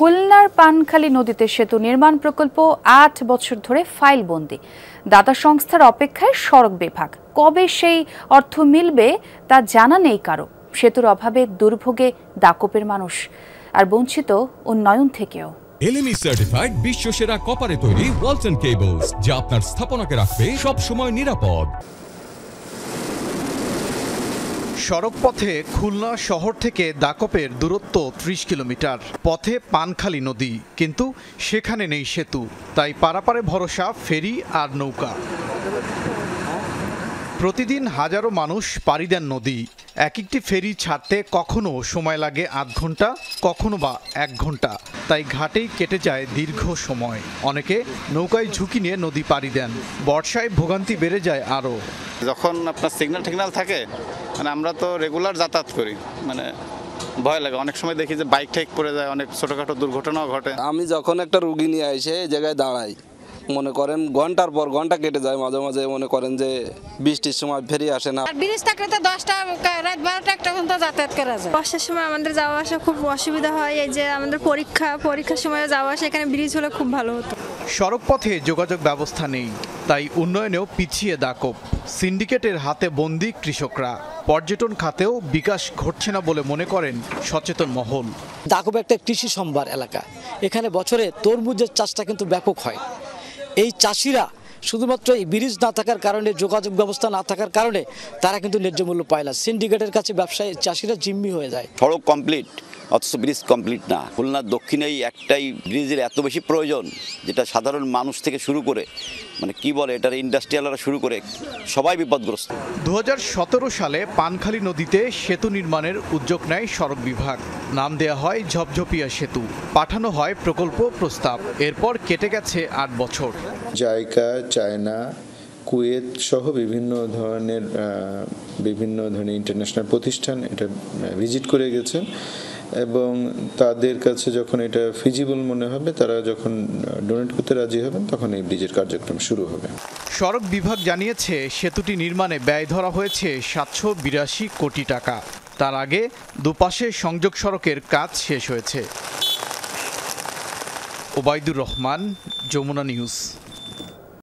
খুলনার পানখালী নদীতে সেতু নির্মাণ প্রকল্প ৮ বছর ধরে ফাইলবন্দি। দাতা সংস্থার অপেক্ষায় সড়ক বিভাগ। কবে সেই অর্থ মিলবে তা জানা নেই কারো। সেতুর অভাবে দুর্ভোগে দাকপের মানুষ, আর বঞ্চিত উন্নয়ন থেকেও। LME সার্টিফাইড বিশ্বসেরা কপারে তৈরি ওয়ালটন কেবলস, যা আপনার স্থাপনাকে রাখবে সব সময় নিরাপদ। সড়ক পথে খুলনা শহর থেকে দাকপের দূরত্ব ৩০ কিলোমিটার। পথে পানখালী নদী, কিন্তু সেখানে নেই সেতু, তাই পারাপারে ভরসা ফেরি আর নৌকা। প্রতিদিন হাজারো মানুষ পাড়ি দেন নদী। এক একটি ফেরি ছাড়তে কখনো সময় লাগে ৮ ঘন্টা, কখনো বা ১ ঘন্টা। তাই ঘাটেই কেটে যায় দীর্ঘ সময়। অনেকে নৌকায় ঝুঁকি নিয়ে নদী পাড়ি দেন। বর্ষায় ভোগান্তি বেড়ে যায় আরও। যখন আপনার সিগন্যাল থাকে, মানে আমরা তো রেগুলার যাতায়াত করি, মানে ভয় লাগে। অনেক সময় দেখি যে বাইক ঠাইক পড়ে যায়, অনেক ছোটোখাটো দুর্ঘটনাও ঘটে। আমি যখন একটা রুগী নিয়ে এসে এই জায়গায় দাঁড়াই, মনে করেন ঘন্টার পর ঘন্টা কেটে যায়। মাঝে মাঝে মনে করেন যে বৃষ্টির সময় ফেরি আসে না। ব্রিজ থাকলে তো 10টা রাত 12টা একটা পর্যন্ত যাতায়াত করা যায়। বর্ষার সময় আমাদের যাওয়া আসা খুব অসুবিধা হয়। এই যে আমাদের পরীক্ষার সময় যাওয়া আসা, এখানে ব্রিজ হলে খুব ভালো হতো। সড়ক পথে যোগাযোগ ব্যবস্থা নেই, তাই উন্নয়নেও পিছিয়ে দাকপ। সিন্ডিকেটের হাতে বন্দী কৃষকরা। পর্যটন খাতেও বিকাশ ঘটছে না বলে মনে করেন সচেতন মহল। দাকপ একটা কৃষি সম্ভার এলাকা। এখানে বছরে তরমুজের চাষটা কিন্তু ব্যাপক হয়। এই চাষিরা শুধুমাত্র এই ব্রিজ না থাকার কারণে, যোগাযোগ ব্যবস্থা না থাকার কারণে তারা কিন্তু ন্যায্য মূল্য পায় না। সিন্ডিকেটের কাছে ব্যবসায়ী চাষিরা জিম্মি হয়ে যায়। সড়ক কমপ্লিট, অথচ ব্রিজ কমপ্লিট না। খুলনার দক্ষিণেই একটাই ব্রিজের এত বেশি প্রয়োজন, যেটা সাধারণ মানুষ থেকে শুরু করে, মানে কি বলে, এটার ইন্ডাস্ট্রিয়ালরা শুরু করে সবাই বিপদগ্রস্ত। 2017 সালে পানখালী নদীতে সেতু নির্মাণের উদ্যোগ নেয় সড়ক বিভাগ। নাম দেয়া হয় ঝপঝপিয়া সেতু। পাঠানো হয় প্রকল্প প্রস্তাব। এরপর কেটে গেছে ৮ বছর। জায়কা, চায়না, কুয়েত সহ বিভিন্ন ধরনের ইন্টারন্যাশনাল প্রতিষ্ঠান এটা ভিজিট করে গেছেন, এবং তাদের কাছে যখন এটা ফিজিবল মনে হবে, তারা যখন ডোনেট করতে রাজি হবেন, তখন এই ব্রিজের কার্যক্রম শুরু হবে। সড়ক বিভাগ জানিয়েছে সেতুটি নির্মাণে ব্যয় ধরা হয়েছে ৭৮২ কোটি টাকা। তার আগে দুপাশে সংযোগ সড়কের কাজ শেষ হয়েছে। ওবায়দুর রহমান, যমুনা নিউজ।